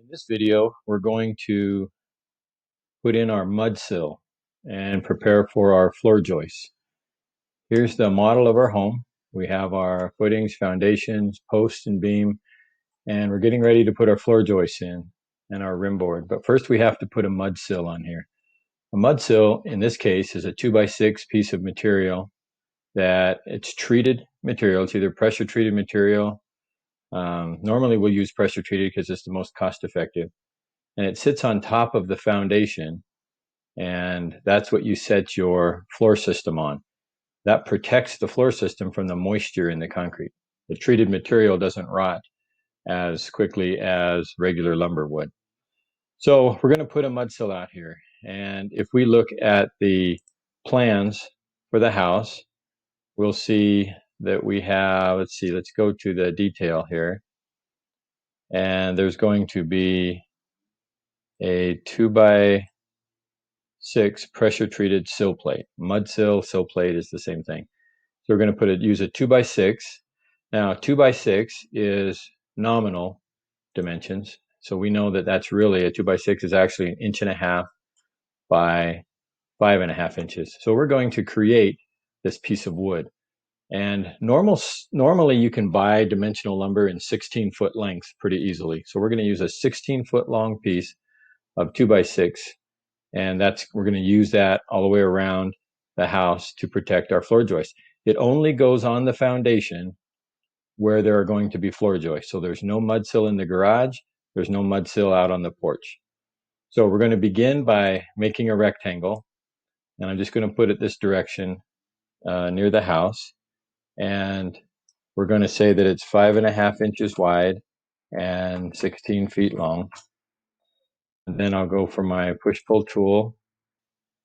In this video, we're going to put in our mud sill and prepare for our floor joists. Here's the model of our home. We have our footings, foundations, posts, and beam, and we're getting ready to put our floor joists in and our rim board. But first we have to put a mud sill on here. A mud sill, in this case, is a 2x6 piece of material that it's treated material. It's either pressure treated material. Normally we'll use pressure treated because it's the most cost effective. And it sits on top of the foundation, and that's what you set your floor system on. That protects the floor system from the moisture in the concrete. The treated material doesn't rot as quickly as regular lumber would. So we're going to put a mud sill out here, and if we look at the plans for the house, we'll see that we have, let's go to the detail here, and there's going to be a 2x6 pressure treated sill plate. Mud sill plate is the same thing. So we're going to use a 2x6. Now 2x6 is nominal dimensions. So we know that that's really a 2x6 is actually 1.5 inches by 5.5 inches. So we're going to create this piece of wood. And normally you can buy dimensional lumber in 16-foot lengths pretty easily. So we're going to use a 16-foot long piece of 2x6. And we're going to use that all the way around the house to protect our floor joists. It only goes on the foundation where there are going to be floor joists. So there's no mud sill in the garage. There's no mud sill out on the porch. So we're going to begin by making a rectangle. And I'm just going to put it this direction near the house. And we're going to say that it's 5.5 inches wide and 16 feet long. And then I'll go for my push-pull tool,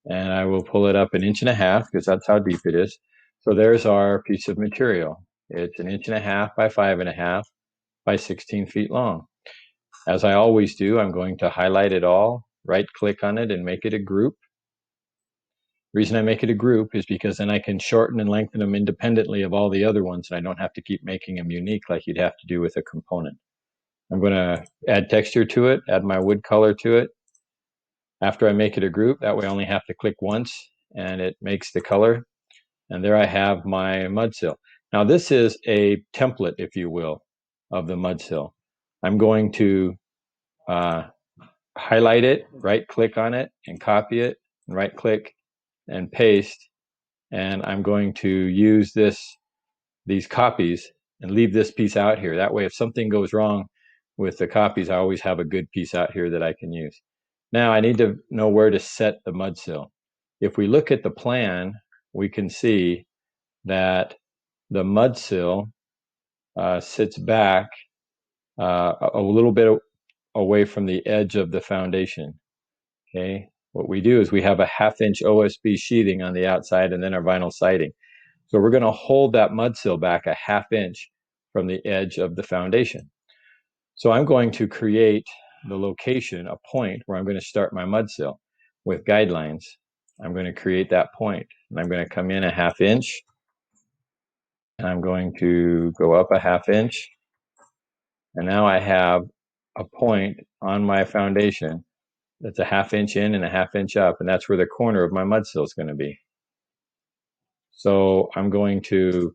and I will pull it up 1.5 inches because that's how deep it is. So there's our piece of material. It's 1.5 inches by 5.5 by 16 feet long. As I always do, I'm going to highlight it all, right click on it, and make it a group. The reason I make it a group is because then I can shorten and lengthen them independently of all the other ones, and I don't have to keep making them unique like you'd have to do with a component. I'm going to add texture to it, add my wood color to it. After I make it a group, that way I only have to click once and it makes the color. And there I have my mud sill. Now this is a template, if you will, of the mud sill. I'm going to highlight it, right click on it and copy it, and right click and paste. And I'm going to use these copies and leave this piece out here. That way if something goes wrong with the copies, I always have a good piece out here that I can use. Now I need to know where to set the mud sill. If we look at the plan, we can see that the mud sill sits back a little bit away from the edge of the foundation. Okay, what we do is we have a 1/2 inch OSB sheathing on the outside and then our vinyl siding. So we're going to hold that mud sill back a 1/2 inch from the edge of the foundation. So I'm going to create the location, a point where I'm going to start my mud sill with guidelines. I'm going to create that point, and I'm going to come in a 1/2 inch, and I'm going to go up a 1/2 inch, and now I have a point on my foundation that's a 1/2 inch in and a 1/2 inch up, and that's where the corner of my mud sill is going to be. So I'm going to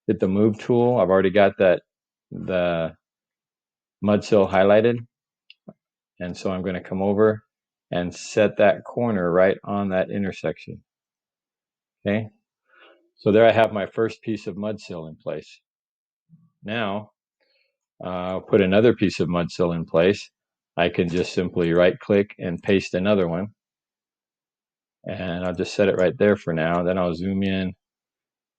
hit the move tool. I've already got the mud sill highlighted, and so I'm going to come over and set that corner right on that intersection. Okay, so there I have my first piece of mud sill in place. Now I'll put another piece of mud sill in place. I can just simply right click and paste another one, and I'll just set it right there for now. Then I'll zoom in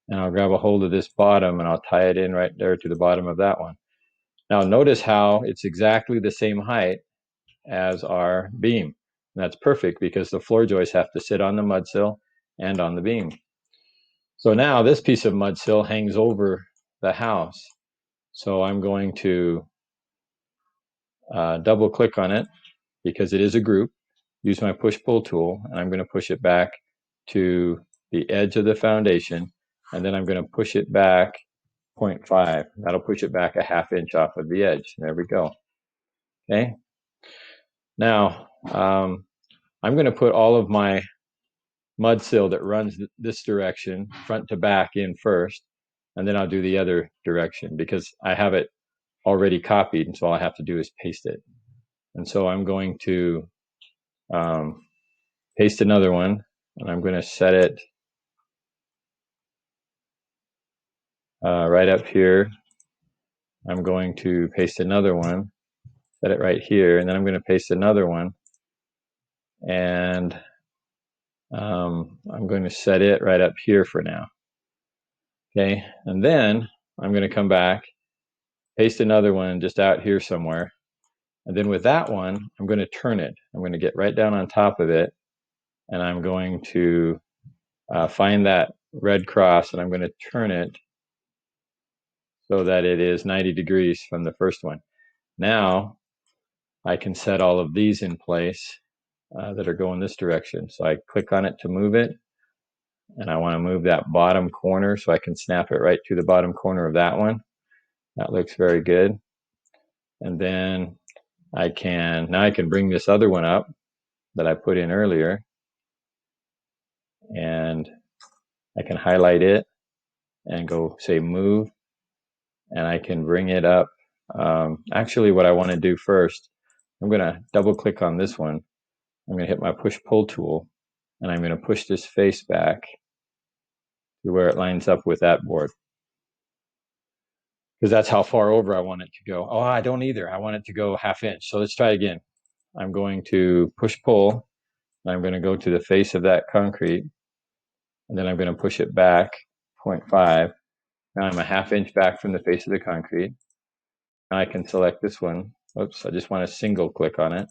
and I'll grab a hold of this bottom and I'll tie it in right there to the bottom of that one. Now notice how it's exactly the same height as our beam. And that's perfect because the floor joists have to sit on the mud sill and on the beam. So now this piece of mud sill hangs over the house. So I'm going to double click on it because it is a group, use my push-pull tool, and I'm going to push it back to the edge of the foundation, and then I'm going to push it back 0.5. That'll push it back a 1/2 inch off of the edge. There we go. Okay. Now, I'm going to put all of my mud sill that runs this direction front to back in first, and then I'll do the other direction because I have it already copied, and so all I have to do is paste it. And so I'm going to paste another one, and I'm going to set it right up here. I'm going to paste another one, set it right here, and then I'm going to paste another one, and I'm going to set it right up here for now. Okay, and then I'm going to come back, paste another one just out here somewhere, and then with that one, I'm going to turn it. I'm going to get right down on top of it, and I'm going to find that red cross, and I'm going to turn it so that it is 90 degrees from the first one. Now I can set all of these in place that are going this direction. So I click on it to move it, and I want to move that bottom corner so I can snap it right to the bottom corner of that one. That looks very good. And then now I can bring this other one up that I put in earlier, and I can highlight it and go say move, and I can bring it up. Actually, what I want to do first, I'm going to double click on this one. I'm going to hit my push pull tool, and I'm going to push this face back to where it lines up with that board, because that's how far over I want it to go. Oh, I don't either. I want it to go 1/2 inch. So let's try again. I'm going to push pull, and I'm going to go to the face of that concrete, and then I'm going to push it back 0.5. Now I'm 1/2 inch back from the face of the concrete. Now I can select this one. Oops, I just want to single click on it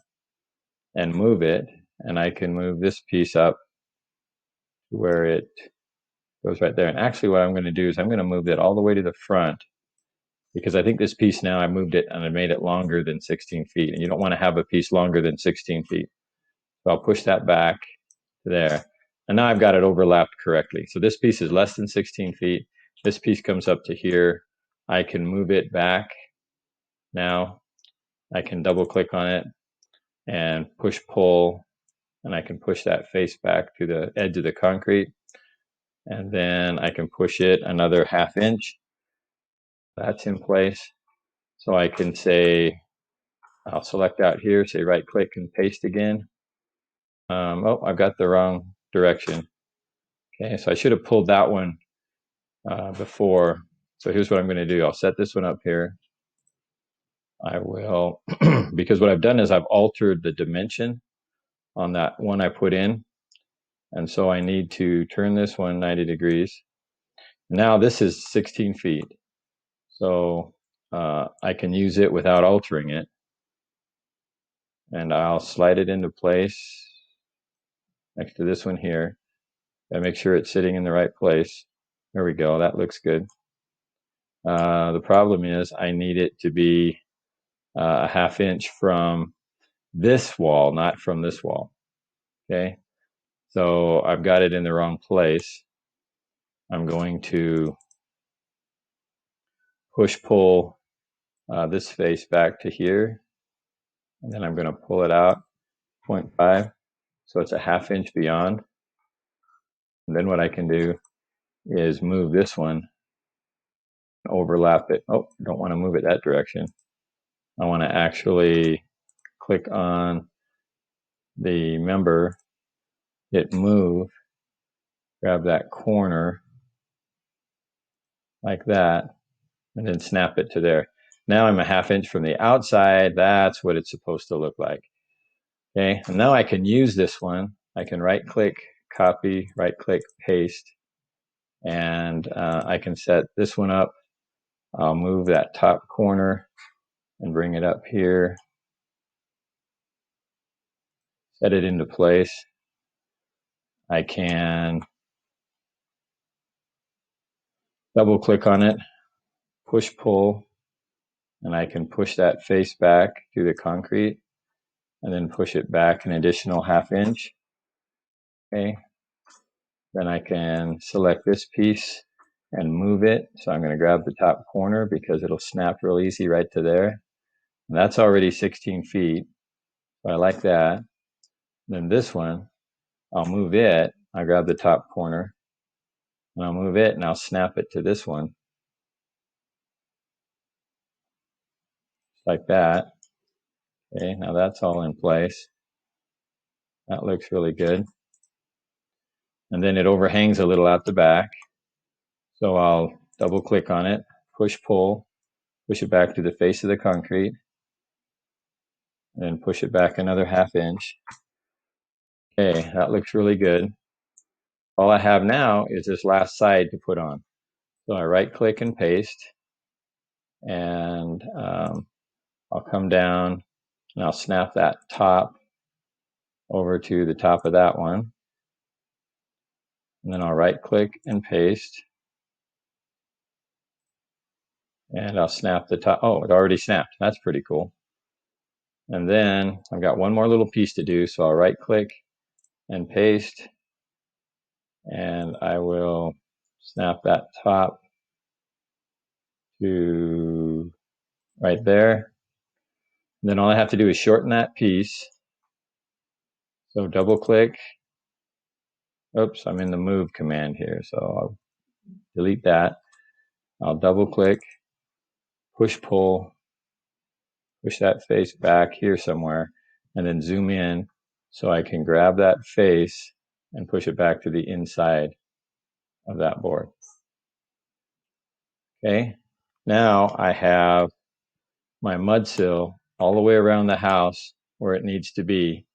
and move it, and I can move this piece up to where it goes right there. And actually what I'm going to do is I'm going to move that all the way to the front, because I think this piece now I moved it and I made it longer than 16 feet, and you don't want to have a piece longer than 16 feet. So I'll push that back to there. And now I've got it overlapped correctly. So this piece is less than 16 feet. This piece comes up to here. I can move it back. Now I can double click on it and push pull, and I can push that face back to the edge of the concrete. And then I can push it another 1/2 inch. That's in place. So I can say, I'll select out here, say right click and paste again. Oh, I've got the wrong direction. Okay, so I should have pulled that one before. So here's what I'm going to do. I'll set this one up here. I will, because what I've done is I've altered the dimension on that one I put in. And so I need to turn this one 90 degrees. Now this is 16 feet. So I can use it without altering it. And I'll slide it into place next to this one here. And make sure it's sitting in the right place. There we go. That looks good. The problem is I need it to be 1/2 inch from this wall, not from this wall. Okay. So I've got it in the wrong place. I'm going to push pull this face back to here, and then I'm going to pull it out 0.5, so it's 1/2 inch beyond. And then what I can do is move this one, overlap it. Oh, don't want to move it that direction. I want to actually click on the member, hit move, grab that corner like that, and then snap it to there. Now I'm 1/2 inch from the outside. That's what it's supposed to look like. Okay, and now I can use this one. I can right click, copy, right click, paste, and I can set this one up. I'll move that top corner and bring it up here. Set it into place. I can double click on it, push pull, and I can push that face back to the concrete and then push it back an additional 1/2 inch. Okay. Then I can select this piece and move it. So I'm going to grab the top corner because it'll snap real easy right to there. And that's already 16 feet. So I like that. Then this one, I'll move it. I'll grab the top corner and I'll move it and I'll snap it to this one. Like that. Okay, now that's all in place. That looks really good. And then it overhangs a little out the back. So I'll double click on it, push pull, push it back to the face of the concrete, and then push it back another 1/2 inch. Okay, that looks really good. All I have now is this last side to put on. So I right click and paste, and I'll come down and I'll snap that top over to the top of that one. And then I'll right click and paste. And I'll snap the top. Oh, it already snapped. That's pretty cool. And then I've got one more little piece to do. So I'll right click and paste. And I will snap that top to right there. And then all I have to do is shorten that piece. So double click. Oops, I'm in the move command here. So I'll delete that. I'll double click, push pull, push that face back here somewhere, and then zoom in so I can grab that face and push it back to the inside of that board. Okay, now I have my mud sill all the way around the house where it needs to be,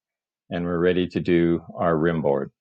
and we're ready to do our rim board.